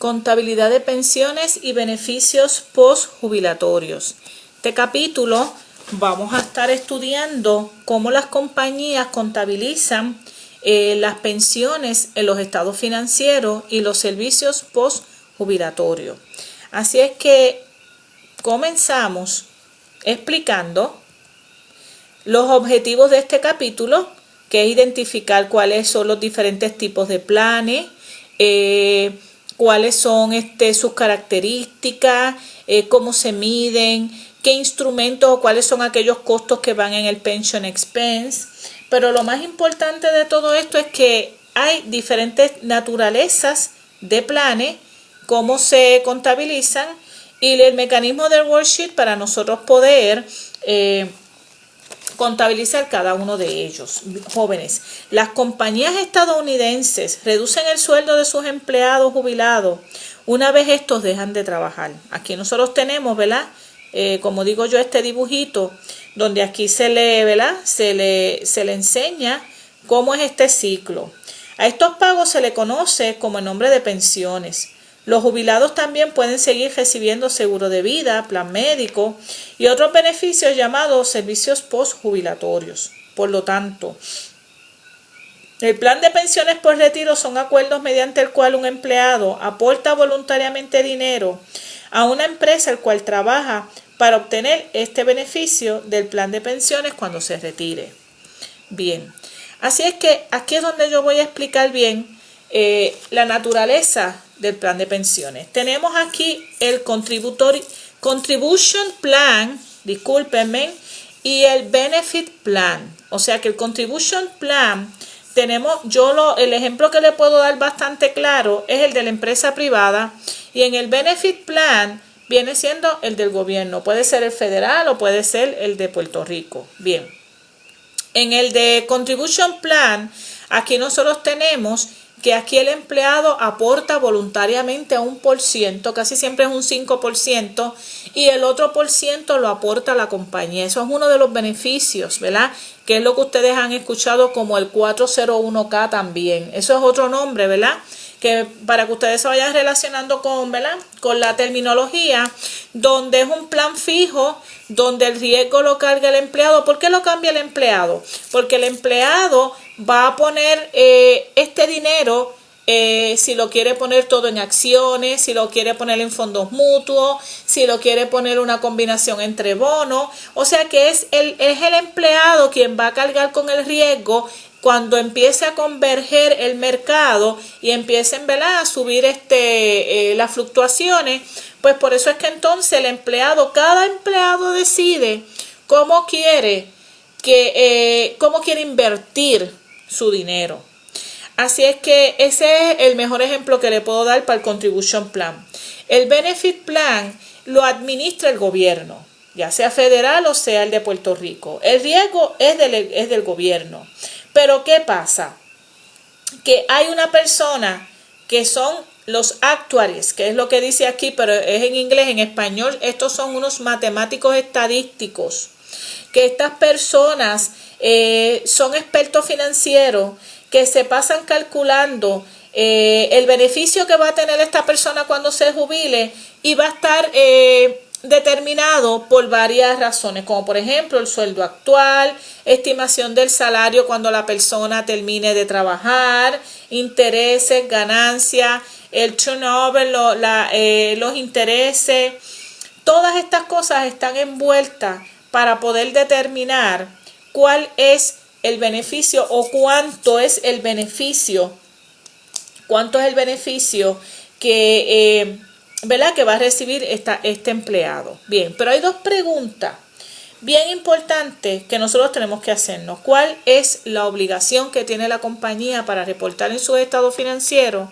Contabilidad de pensiones y beneficios postjubilatorios. Este capítulo vamos a estar estudiando cómo las compañías contabilizan las pensiones en los estados financieros y los servicios postjubilatorios. Así es que comenzamos explicando los objetivos de este capítulo, que es identificar cuáles son los diferentes tipos de planes, cuáles son sus características, cómo se miden, qué instrumentos o cuáles son aquellos costos que van en el pension expense. Pero lo más importante de todo esto es que hay diferentes naturalezas de planes, cómo se contabilizan y el mecanismo del worksheet para nosotros poder contabilizar cada uno de ellos. Jóvenes, las compañías estadounidenses reducen el sueldo de sus empleados jubilados una vez estos dejan de trabajar. Aquí nosotros tenemos, ¿verdad? Como digo yo, este dibujito donde aquí se le enseña cómo es este ciclo. A estos pagos se le conoce como el nombre de pensiones. Los jubilados también pueden seguir recibiendo seguro de vida, plan médico y otros beneficios llamados servicios postjubilatorios. Por lo tanto, el plan de pensiones por retiro son acuerdos mediante el cual un empleado aporta voluntariamente dinero a una empresa el cual trabaja para obtener este beneficio del plan de pensiones cuando se retire. Bien, así es que aquí es donde yo voy a explicar bien la naturaleza del plan de pensiones. Tenemos aquí el Contribution Plan, discúlpenme, y el Benefit Plan. O sea que el Contribution Plan, el ejemplo que le puedo dar bastante claro es el de la empresa privada, y en el Benefit Plan viene siendo el del gobierno. Puede ser el federal o puede ser el de Puerto Rico. Bien. En el de Contribution Plan, aquí nosotros tenemos que aquí el empleado aporta voluntariamente a 1%, casi siempre es un 5%, y el otro por ciento lo aporta la compañía. Eso es uno de los beneficios, ¿verdad? Que es lo que ustedes han escuchado como el 401k también. Eso es otro nombre, ¿verdad? Que para que ustedes se vayan relacionando con, ¿verdad? Con la terminología, donde es un plan fijo, donde el riesgo lo carga el empleado. ¿Por qué lo cambia el empleado? Porque el empleado va a poner este dinero, si lo quiere poner todo en acciones, si lo quiere poner en fondos mutuos, si lo quiere poner una combinación entre bonos. O sea que es el empleado quien va a cargar con el riesgo cuando empiece a converger el mercado y empiecen, ¿verdad?, a subir las fluctuaciones. Pues por eso es que entonces cada empleado decide cómo quiere invertir su dinero. Así es que ese es el mejor ejemplo que le puedo dar para el Contribution Plan. El Benefit Plan lo administra el gobierno, ya sea federal o sea el de Puerto Rico. El riesgo es del gobierno. Pero ¿qué pasa? Que hay una persona que son los actuaries, que es lo que dice aquí, pero es en inglés. En español estos son unos matemáticos estadísticos, que estas personas son expertos financieros que se pasan calculando el beneficio que va a tener esta persona cuando se jubile, y va a estar determinado por varias razones, como por ejemplo el sueldo actual, estimación del salario cuando la persona termine de trabajar, intereses, ganancias, el turnover, los intereses. Todas estas cosas están envueltas para poder determinar cuál es el beneficio o cuánto es el beneficio que ¿verdad?, que va a recibir este empleado. Bien, pero hay dos preguntas bien importantes que nosotros tenemos que hacernos. ¿Cuál es la obligación que tiene la compañía para reportar en su estado financiero?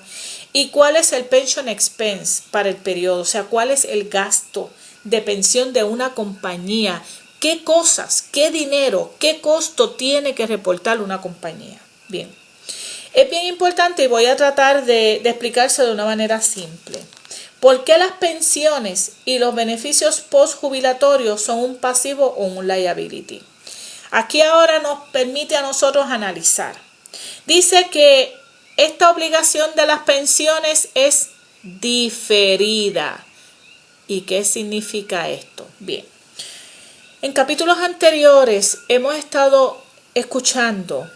¿Y cuál es el pension expense para el periodo? O sea, ¿cuál es el gasto de pensión de una compañía? ¿Qué cosas, qué dinero, qué costo tiene que reportar una compañía? Bien, es bien importante y voy a tratar de explicarse de una manera simple. ¿Por qué las pensiones y los beneficios postjubilatorios son un pasivo o un liability? Aquí ahora nos permite a nosotros analizar. Dice que esta obligación de las pensiones es diferida. ¿Y qué significa esto? Bien, en capítulos anteriores hemos estado escuchando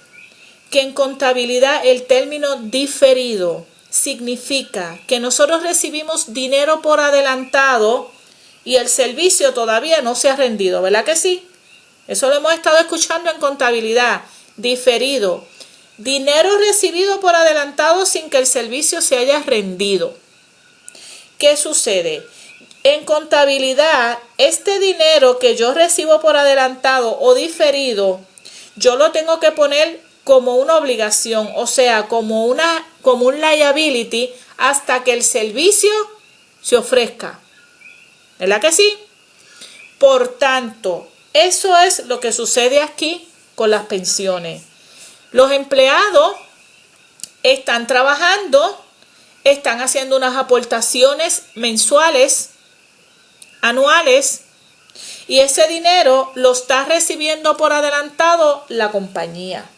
que en contabilidad el término diferido significa que nosotros recibimos dinero por adelantado y el servicio todavía no se ha rendido, ¿verdad que sí? Eso lo hemos estado escuchando en contabilidad. Diferido. Dinero recibido por adelantado sin que el servicio se haya rendido. ¿Qué sucede? En contabilidad, este dinero que yo recibo por adelantado o diferido, yo lo tengo que poner como una obligación, o sea, como un liability hasta que el servicio se ofrezca. ¿Verdad que sí? Por tanto, eso es lo que sucede aquí con las pensiones. Los empleados están trabajando, están haciendo unas aportaciones mensuales, anuales, y ese dinero lo está recibiendo por adelantado la compañía.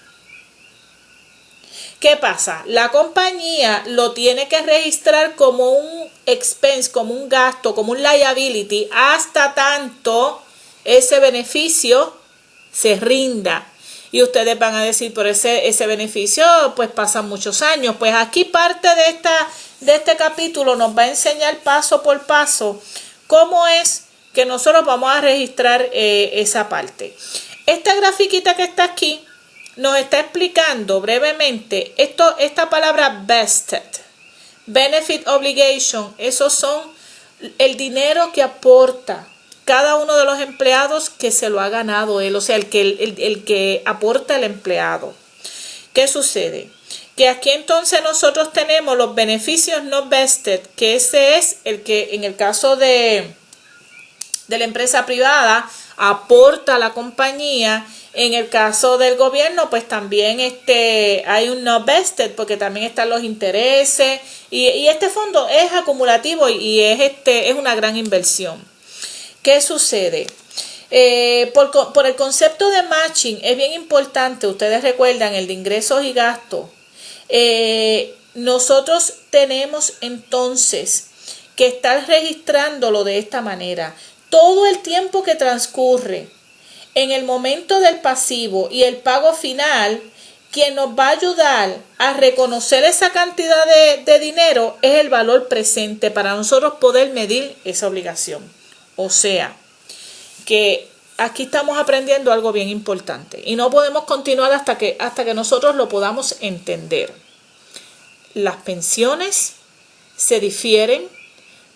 ¿Qué pasa? La compañía lo tiene que registrar como un expense, como un gasto, como un liability, hasta tanto ese beneficio se rinda. Y ustedes van a decir, por ese beneficio, pues pasan muchos años. Pues aquí parte de este capítulo nos va a enseñar paso por paso cómo es que nosotros vamos a registrar esa parte. Esta grafiquita que está aquí nos está explicando brevemente esta palabra vested, benefit obligation. Esos son el dinero que aporta cada uno de los empleados que se lo ha ganado él, o sea, el que aporta el empleado. ¿Qué sucede? Que aquí entonces nosotros tenemos los beneficios no vested, que ese es el que en el caso de la empresa privada aporta a la compañía. En el caso del gobierno, pues también hay un no vested, porque también están los intereses, y este fondo es acumulativo y es una gran inversión. ¿Qué sucede? Por el concepto de matching es bien importante, ustedes recuerdan el de ingresos y gastos. Nosotros tenemos entonces que estar registrándolo de esta manera. Todo el tiempo que transcurre en el momento del pasivo y el pago final, quien nos va a ayudar a reconocer esa cantidad de dinero es el valor presente para nosotros poder medir esa obligación. O sea, que aquí estamos aprendiendo algo bien importante y no podemos continuar hasta que nosotros lo podamos entender. Las pensiones se difieren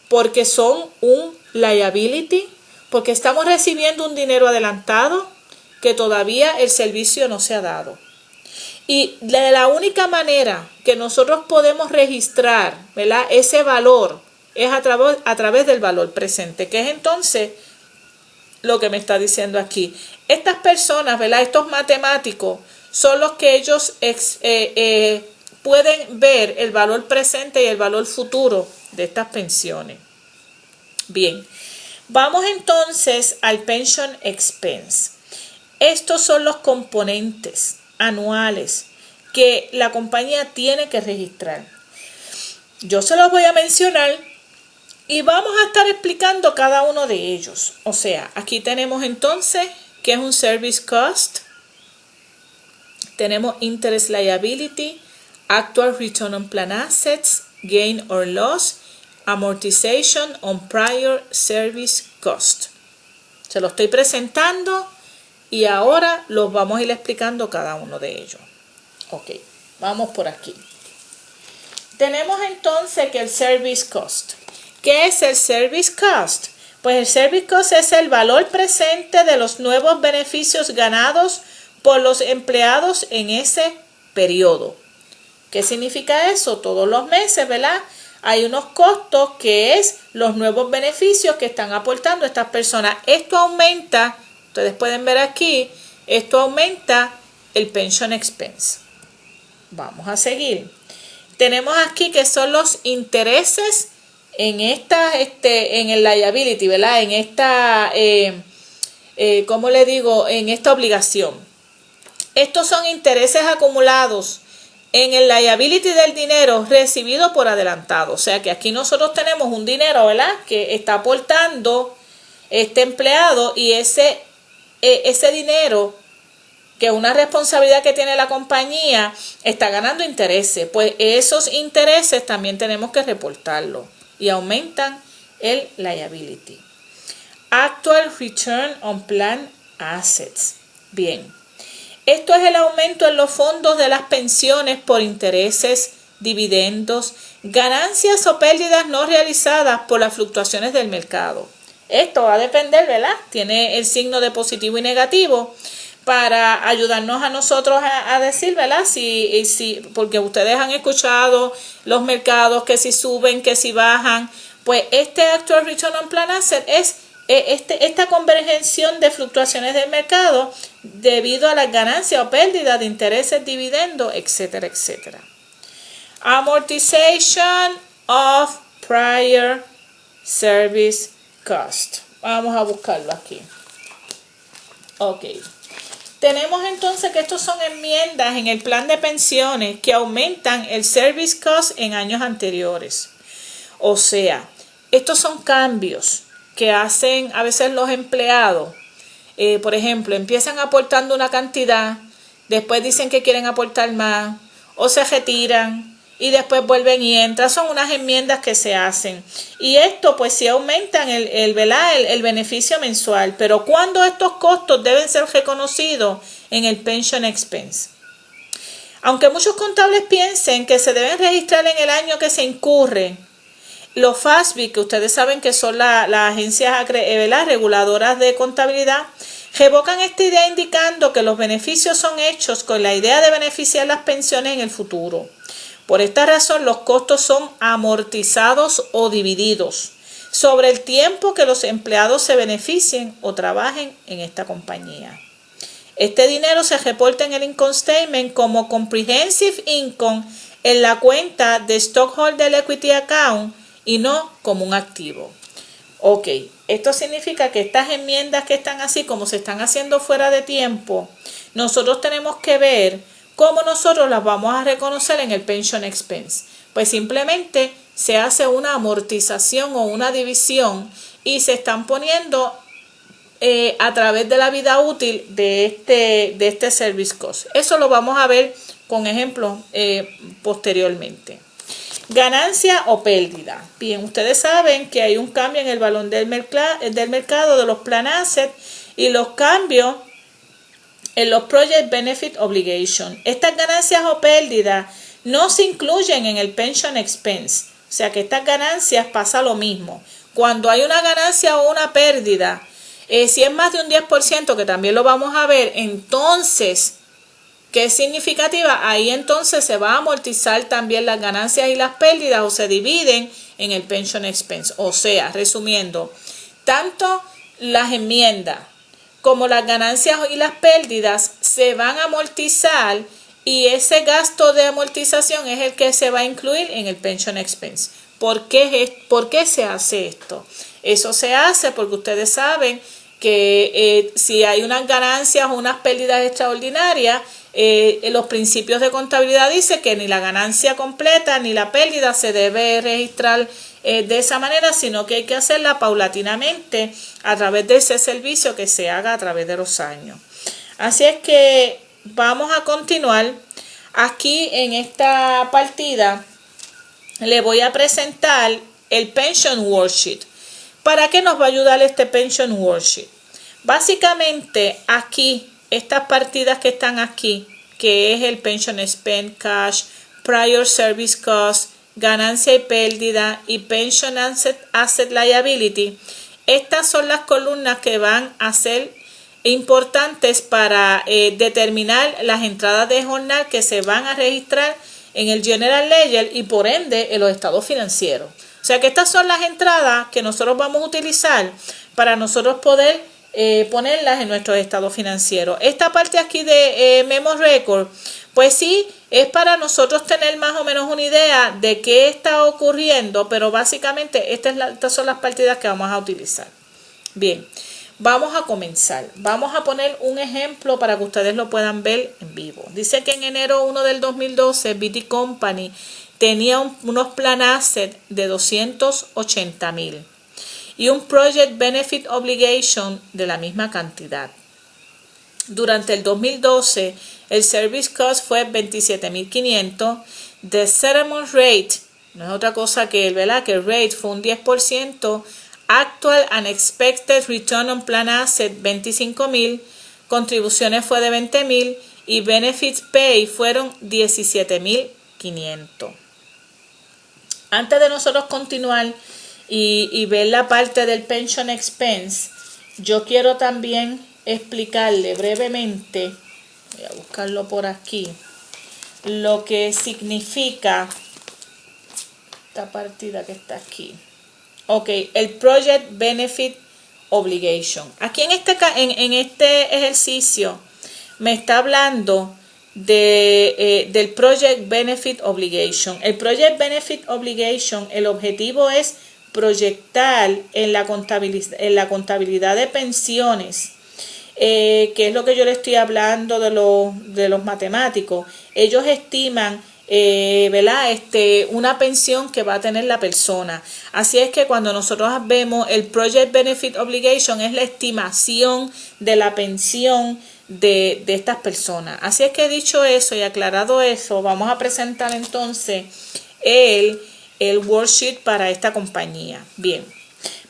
porque son un liability, porque estamos recibiendo un dinero adelantado que todavía el servicio no se ha dado. Y de la única manera que nosotros podemos registrar, ¿verdad?, ese valor es a través del valor presente, que es entonces lo que me está diciendo aquí. Estas personas, ¿verdad?, estos matemáticos, son los que ellos pueden ver el valor presente y el valor futuro de estas pensiones. Bien, vamos entonces al pension expense. Estos son los componentes anuales que la compañía tiene que registrar. Yo se los voy a mencionar y vamos a estar explicando cada uno de ellos. O sea, aquí tenemos entonces que es un service cost. Tenemos interest liability, actual return on plan assets, gain or loss, amortization on prior service cost. Se lo estoy presentando y ahora los vamos a ir explicando cada uno de ellos. Ok, vamos por aquí. Tenemos entonces que el service cost. ¿Qué es el service cost? Pues el service cost es el valor presente de los nuevos beneficios ganados por los empleados en ese periodo. ¿Qué significa eso? Todos los meses, ¿verdad?, hay unos costos que es los nuevos beneficios que están aportando estas personas. Esto aumenta, ustedes pueden ver aquí, esto aumenta el pension expense. Vamos a seguir. Tenemos aquí que son los intereses en en el liability, ¿verdad? En esta, en esta obligación. Estos son intereses acumulados en el liability del dinero recibido por adelantado. O sea que aquí nosotros tenemos un dinero, ¿verdad?, que está aportando este empleado, y ese dinero, que es una responsabilidad que tiene la compañía, está ganando intereses. Pues esos intereses también tenemos que reportarlo y aumentan el liability. Actual return on plan assets. Bien. Esto es el aumento en los fondos de las pensiones por intereses, dividendos, ganancias o pérdidas no realizadas por las fluctuaciones del mercado. Esto va a depender, ¿verdad? Tiene el signo de positivo y negativo para ayudarnos a nosotros a decir, ¿verdad? Si, porque ustedes han escuchado los mercados, que si suben, que si bajan. Pues este actual return on plan asset es esta convergencia de fluctuaciones del mercado debido a las ganancias o pérdidas de intereses, dividendos, etcétera, etcétera. Amortization of prior service cost. Vamos a buscarlo aquí. Ok. Tenemos entonces que estos son enmiendas en el plan de pensiones que aumentan el service cost en años anteriores. O sea, estos son cambios que hacen a veces los empleados. Por ejemplo, empiezan aportando una cantidad, después dicen que quieren aportar más, o se retiran y después vuelven y entran. Son unas enmiendas que se hacen. Y esto pues sí aumentan el beneficio mensual. Pero ¿cuándo estos costos deben ser reconocidos? En el pension expense. Aunque muchos contables piensen que se deben registrar en el año que se incurre, los FASB, que ustedes saben que son las agencias reguladoras de contabilidad, revocan esta idea indicando que los beneficios son hechos con la idea de beneficiar las pensiones en el futuro. Por esta razón, los costos son amortizados o divididos sobre el tiempo que los empleados se beneficien o trabajen en esta compañía. Este dinero se reporta en el income statement como comprehensive income en la cuenta de stockholder equity account y no como un activo. Ok, esto significa que estas enmiendas que están así, como se están haciendo fuera de tiempo, nosotros tenemos que ver cómo nosotros las vamos a reconocer en el pension expense. Pues simplemente se hace una amortización o una división y se están poniendo a través de la vida útil de este service cost. Eso lo vamos a ver con ejemplos posteriormente. Ganancia o pérdida. Bien, ustedes saben que hay un cambio en el valor del mercado de los plan assets y los cambios en los project benefit obligation. Estas ganancias o pérdidas no se incluyen en el pension expense. O sea que estas ganancias pasa lo mismo. Cuando hay una ganancia o una pérdida, si es más de un 10%, que también lo vamos a ver, entonces, ¿qué es significativa? Ahí entonces se va a amortizar también las ganancias y las pérdidas o se dividen en el pension expense. O sea, resumiendo, tanto las enmiendas como las ganancias y las pérdidas se van a amortizar y ese gasto de amortización es el que se va a incluir en el pension expense. ¿Por qué se hace esto? Eso se hace porque ustedes saben que si hay unas ganancias o unas pérdidas extraordinarias, los principios de contabilidad dicen que ni la ganancia completa ni la pérdida se debe registrar de esa manera, sino que hay que hacerla paulatinamente a través de ese servicio que se haga a través de los años. Así es que vamos a continuar. Aquí en esta partida le voy a presentar el Pension Worksheet. ¿Para qué nos va a ayudar este Pension Worksheet? Básicamente aquí, estas partidas que están aquí, que es el Pension Spend Cash, Prior Service Cost, Ganancia y Pérdida y Pension Asset Liability, estas son las columnas que van a ser importantes para determinar las entradas de jornal que se van a registrar en el General Ledger y por ende en los estados financieros. O sea que estas son las entradas que nosotros vamos a utilizar para nosotros poder ponerlas en nuestros estados financieros. Esta parte aquí de Memo Record, pues sí, es para nosotros tener más o menos una idea de qué está ocurriendo, pero básicamente estas son las partidas que vamos a utilizar. Bien, Vamos a comenzar. Vamos a poner un ejemplo para que ustedes lo puedan ver en vivo. Dice que en enero 1 del 2012, BT Company tenía unos plan asset de 280,000 y un Project Benefit Obligation de la misma cantidad. Durante el 2012, el Service Cost fue 27,500. The Settlement Rate, no es otra cosa que, ¿verdad?, que el rate fue un 10%. Actual and Expected Return on Plan Asset, 25,000. Contribuciones fue de 20,000. Y Benefits Pay fueron 17,500. Antes de nosotros continuar y ver la parte del Pension Expense, yo quiero también explicarle brevemente, voy a buscarlo por aquí, lo que significa esta partida que está aquí. Ok, el Project Benefit Obligation. Aquí en este ejercicio me está hablando del Project Benefit Obligation. El Project Benefit Obligation, el objetivo es proyectar en la contabilidad de pensiones, que es lo que yo le estoy hablando de los matemáticos. Ellos estiman ¿verdad? Una pensión que va a tener la persona. Así es que cuando nosotros vemos el Project Benefit Obligation, es la estimación de la pensión de estas personas. Así es que dicho eso y aclarado eso, vamos a presentar entonces el worksheet para esta compañía. Bien,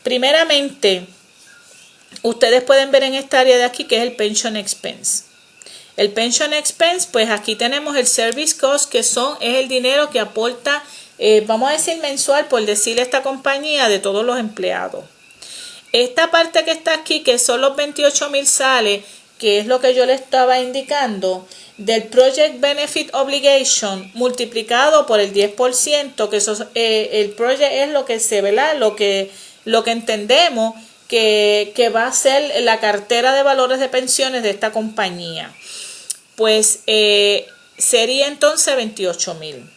primeramente, ustedes pueden ver en esta área de aquí que es el Pension Expense. El Pension Expense, pues aquí tenemos el Service Cost, que es el dinero que aporta, vamos a decir mensual, por decirle, esta compañía de todos los empleados. Esta parte que está aquí, que son los 28,000, sale, que es lo que yo le estaba indicando, del Project Benefit Obligation multiplicado por el 10%, que eso, el project es lo que se, ¿verdad?, lo que entendemos que va a ser la cartera de valores de pensiones de esta compañía. Pues sería entonces 28,000.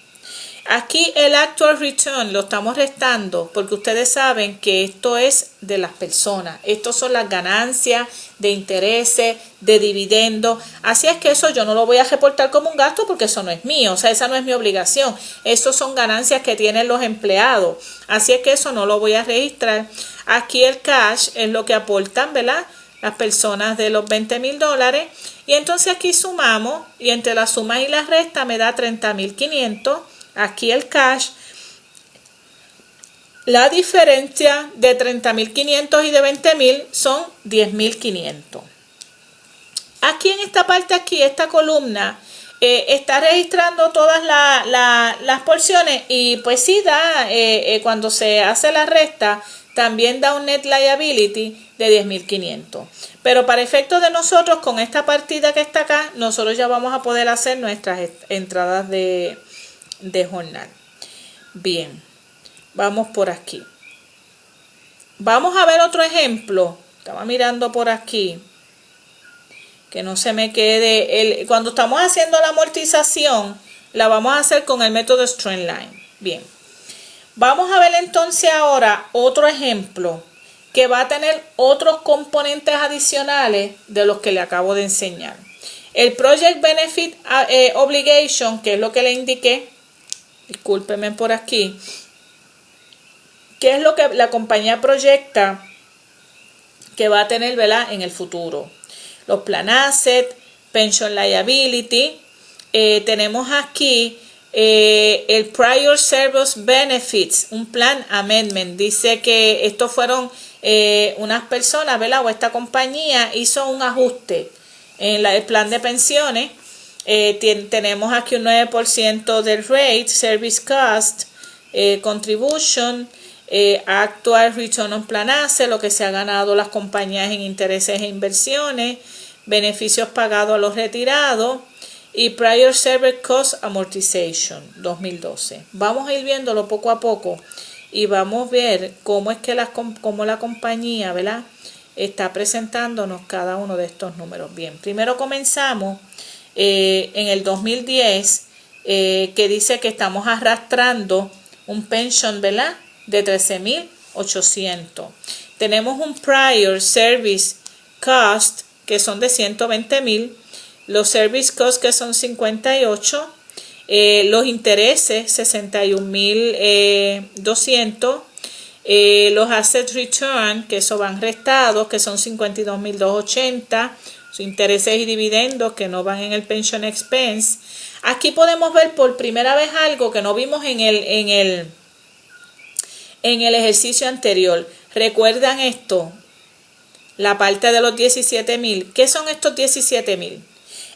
Aquí el actual return lo estamos restando porque ustedes saben que esto es de las personas. Estos son las ganancias de intereses, de dividendos. Así es que eso yo no lo voy a reportar como un gasto porque eso no es mío. O sea, esa no es mi obligación. Estos son ganancias que tienen los empleados. Así es que eso no lo voy a registrar. Aquí el cash es lo que aportan, ¿verdad?, las personas de los $20,000. Y entonces aquí sumamos y entre la suma y la resta me da 30,500. Aquí el cash. La diferencia de 30,500 y de 20,000 son 10,500. Aquí en esta parte, aquí, esta columna, está registrando todas las porciones y pues sí da, cuando se hace la resta, también da un net liability de 10,500. Pero para efectos de nosotros, con esta partida que está acá, nosotros ya vamos a poder hacer nuestras entradas de jornal. Bien, vamos por aquí. Vamos a ver otro ejemplo. Estaba mirando por aquí, que no se me quede. Cuando estamos haciendo la amortización, la vamos a hacer con el método Streamline. Bien, vamos a ver entonces ahora otro ejemplo que va a tener otros componentes adicionales de los que le acabo de enseñar. El Project Benefit Obligation, que es lo que le indiqué, discúlpenme por aquí, que es lo que la compañía proyecta que va a tener, ¿verdad?, en el futuro. Los plan asset, pension liability, tenemos aquí el prior service benefits, un plan amendment. Dice que estos fueron unas personas, ¿verdad?, o esta compañía hizo un ajuste en el plan de pensiones. Tenemos aquí un 9% del rate, service cost, contribution, actual return on plan asset, lo que se ha ganado las compañías en intereses e inversiones, beneficios pagados a los retirados y prior service cost amortization 2012. Vamos a ir viéndolo poco a poco y vamos a ver cómo es que cómo la compañía, ¿verdad?, está presentándonos cada uno de estos números. Bien, primero comenzamos en el 2010, que dice que estamos arrastrando un pension, ¿verdad?, de 13,800. Tenemos un prior service cost, que son de 120,000, los service costs, que son 58, los intereses 61,200, los asset return, que eso van restados, que son 52,280, sus intereses y dividendos que no van en el pension expense. Aquí podemos ver por primera vez algo que no vimos en el ejercicio anterior. ¿Recuerdan esto? La parte de los 17,000. ¿Qué son estos 17,000?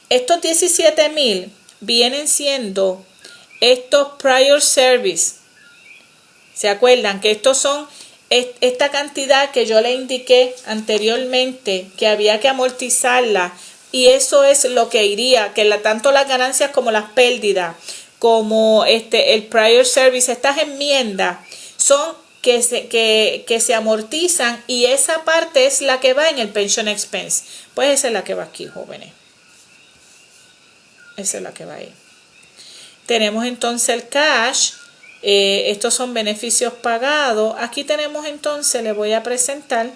Estos 17,000 vienen siendo estos prior service. ¿Se acuerdan? Que estos son esta cantidad que yo le indiqué anteriormente que había que amortizarla, y eso es lo que iría, que tanto las ganancias como las pérdidas, como el prior service, estas enmiendas son que se amortizan, y esa parte es la que va en el pension expense. Pues esa es la que va aquí, jóvenes. Esa es la que va ahí. Tenemos entonces el cash. Estos son beneficios pagados. Aquí tenemos entonces, le voy a presentar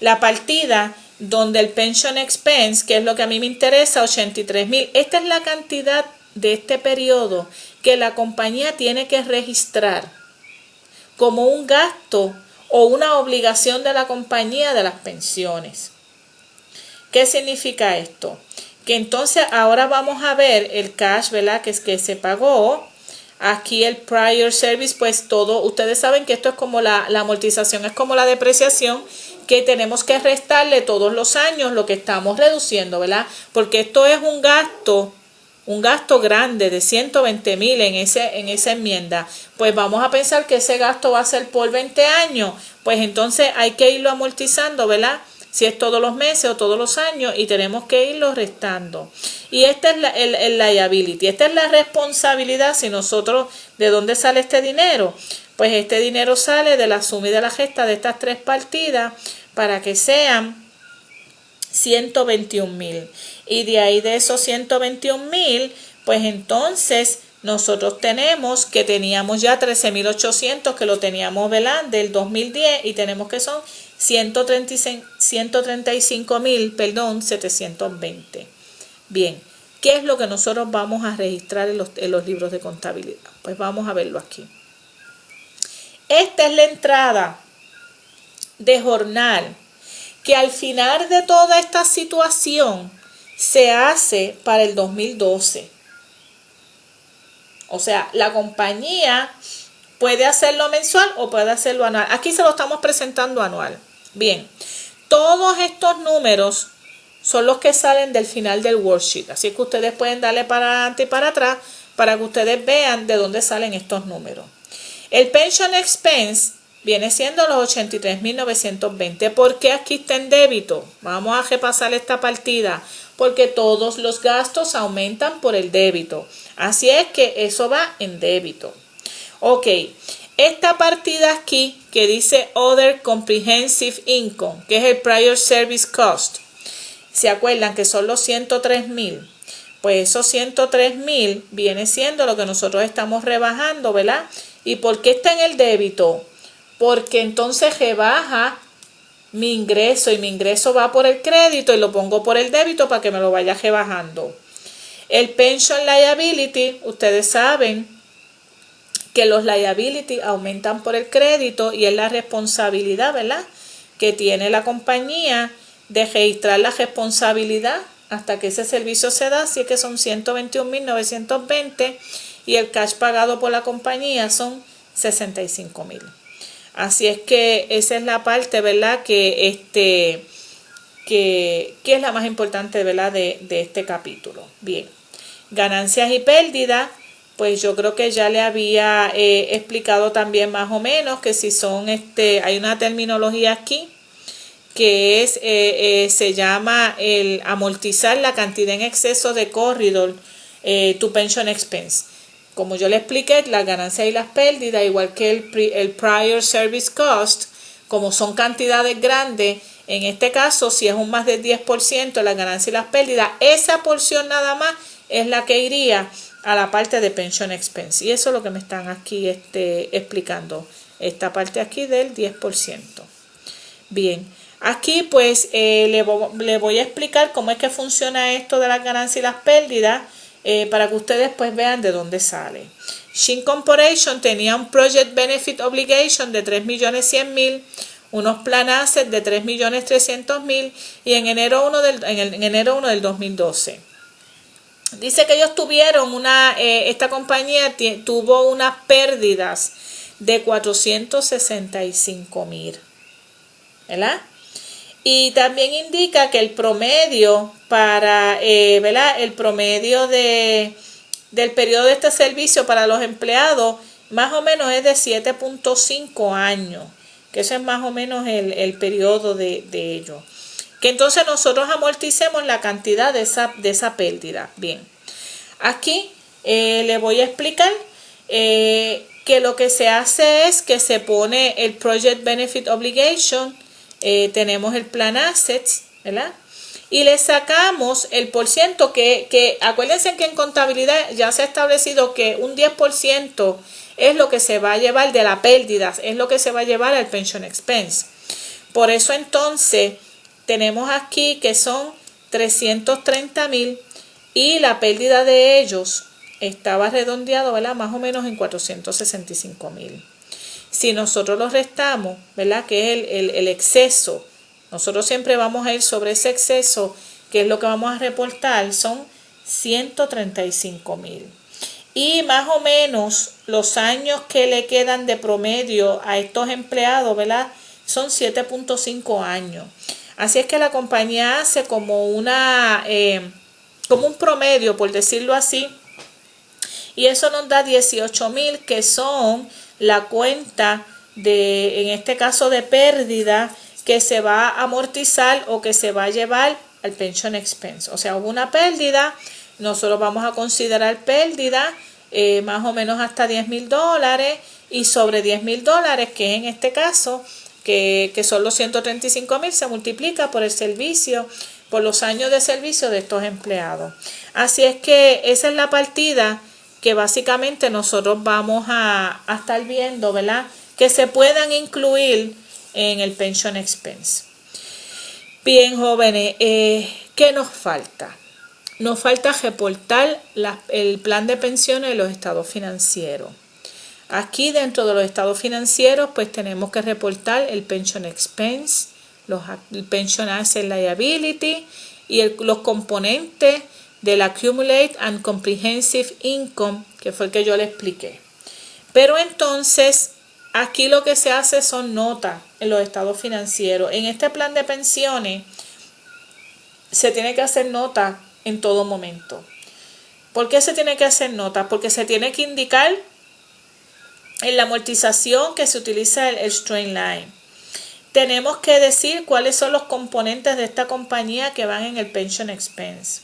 la partida donde el pension expense, que es lo que a mí me interesa, 83,000. Esta es la cantidad de este periodo que la compañía tiene que registrar como un gasto o una obligación de la compañía de las pensiones. ¿Qué significa esto? Que entonces ahora vamos a ver el cash, ¿verdad? Que es que se pagó. Aquí el prior service, pues todo, ustedes saben que esto es como la amortización, es como la depreciación, que tenemos que restarle todos los años lo que estamos reduciendo, ¿verdad? Porque esto es un gasto grande de 120,000 en esa enmienda. Pues vamos a pensar que ese gasto va a ser por 20 años, pues entonces hay que irlo amortizando, ¿verdad? Si es todos los meses o todos los años, y tenemos que irlo restando. Y esta es el liability, esta es la responsabilidad. Si nosotros, ¿de dónde sale este dinero? Pues este dinero sale de la suma y de la resta de estas tres partidas para que sean 121,000. Y de ahí, de esos 121,000, pues entonces nosotros tenemos que teníamos ya 13,800, que lo teníamos, ¿verdad?, del 2010, y tenemos que son 135,720. Bien, ¿qué es lo que nosotros vamos a registrar en los libros de contabilidad? Pues vamos a verlo aquí. Esta es la entrada de jornal que al final de toda esta situación se hace para el 2012. O sea, la compañía puede hacerlo mensual o puede hacerlo anual. Aquí se lo estamos presentando anual. Bien, todos estos números son los que salen del final del worksheet. Así que ustedes pueden darle para adelante y para atrás para que ustedes vean de dónde salen estos números. El pension expense viene siendo los 83,920. ¿Por qué aquí está en débito? Vamos a repasar esta partida. Porque todos los gastos aumentan por el débito. Así es que eso va en débito. Ok, esta partida aquí que dice Other Comprehensive Income, que es el Prior Service Cost. ¿Se acuerdan que son los 103,000? Pues esos 103,000 viene siendo lo que nosotros estamos rebajando, ¿verdad? ¿Y por qué está en el débito? Porque entonces rebaja mi ingreso, y mi ingreso va por el crédito y lo pongo por el débito para que me lo vaya rebajando. El pension liability, ustedes saben que los liability aumentan por el crédito, y es la responsabilidad, ¿verdad?, que tiene la compañía de registrar la responsabilidad hasta que ese servicio se da. Así es que son 121,920, y el cash pagado por la compañía son 65,000. Así es que esa es la parte, ¿verdad?, que es la más importante, ¿verdad?, de este capítulo. Bien, ganancias y pérdidas, pues yo creo que ya le había explicado también más o menos que si son, hay una terminología aquí que es se llama el amortizar la cantidad en exceso de corridor to pension expense. Como yo le expliqué, las ganancias y las pérdidas, igual que el prior service cost, como son cantidades grandes, en este caso, si es un más del 10% de las ganancias y las pérdidas, esa porción nada más es la que iría a la parte de pension expense. Y eso es lo que me están aquí explicando, esta parte aquí del 10%. Bien, Aquí pues le voy a explicar cómo es que funciona esto de las ganancias y las pérdidas para que ustedes pues vean de dónde sale. Shin Corporation tenía un Project Benefit Obligation de 3.100.000, unos Plan Assets de 3.300.000 y en enero 1 del 2012. Dice que ellos tuvieron esta compañía tuvo unas pérdidas de 465.000, ¿verdad? Y también indica que el promedio para, ¿verdad? El promedio del periodo de este servicio para los empleados más o menos es de 7.5 años, que eso es más o menos el periodo de ellos. Que entonces nosotros amorticemos la cantidad de esa pérdida. Bien, aquí le voy a explicar que lo que se hace es que se pone el Project Benefit Obligation, tenemos el Plan Assets, ¿verdad? Y le sacamos el porciento que acuérdense que en contabilidad ya se ha establecido que un 10% es lo que se va a llevar de la pérdida, es lo que se va a llevar al pension expense. Por eso entonces tenemos aquí que son 330.000 y la pérdida de ellos estaba redondeado, ¿verdad? Más o menos en 465.000. Si nosotros los restamos, ¿verdad? Que es el exceso, nosotros siempre vamos a ir sobre ese exceso, que es lo que vamos a reportar, son 135.000. Y más o menos los años que le quedan de promedio a estos empleados, ¿verdad? Son 7.5 años. Así es que la compañía hace como un promedio, por decirlo así, y eso nos da 18.000, que son la cuenta de, en este caso de pérdida, que se va a amortizar o que se va a llevar al pension expense. O sea, hubo una pérdida, nosotros vamos a considerar pérdida más o menos hasta $10.000 y sobre $10.000, que en este caso, que son los 135.000, se multiplica por el servicio, por los años de servicio de estos empleados. Así es que esa es la partida que básicamente nosotros vamos a estar viendo, ¿verdad? Que se puedan incluir en el pension expense. Bien, jóvenes, ¿qué nos falta? Nos falta reportar el plan de pensiones de los estados financieros. Aquí dentro de los estados financieros pues tenemos que reportar el pension expense, el pension asset liability y los componentes del Accumulate and Comprehensive Income, que fue el que yo le expliqué. Pero entonces, aquí lo que se hace son notas en los estados financieros. En este plan de pensiones, se tiene que hacer nota en todo momento. ¿Por qué se tiene que hacer nota? Porque se tiene que indicar en la amortización que se utiliza el straight line. Tenemos que decir cuáles son los componentes de esta compañía que van en el pension expense.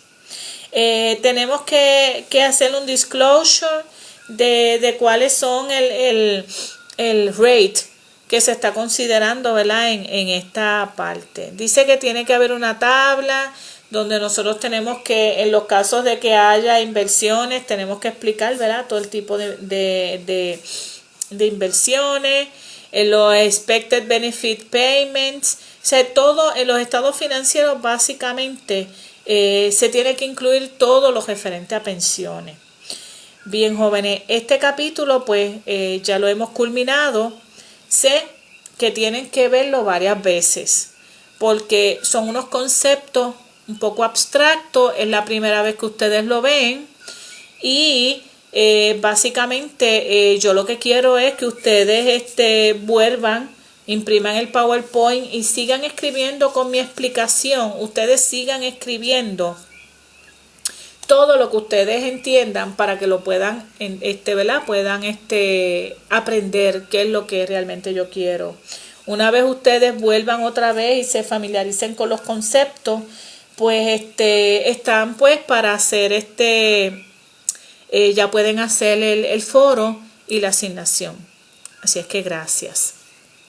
Tenemos que hacer un disclosure de cuáles son el rate que se está considerando, ¿verdad? En esta parte. Dice que tiene que haber una tabla donde nosotros tenemos que, en los casos de que haya inversiones, tenemos que explicar, ¿verdad? Todo el tipo de inversiones, en los expected benefit payments, o sea, todo en los estados financieros básicamente se tiene que incluir todo lo referente a pensiones. Bien, jóvenes, este capítulo pues ya lo hemos culminado. Sé que tienen que verlo varias veces porque son unos conceptos un poco abstractos, es la primera vez que ustedes lo ven y básicamente yo lo que quiero es que ustedes vuelvan, impriman el PowerPoint y sigan escribiendo con mi explicación. Ustedes sigan escribiendo todo lo que ustedes entiendan para que lo puedan, ¿verdad? Puedan aprender qué es lo que realmente yo quiero. Una vez ustedes vuelvan otra vez y se familiaricen con los conceptos, pues están pues para hacer ya pueden hacer el foro y la asignación. Así es que gracias.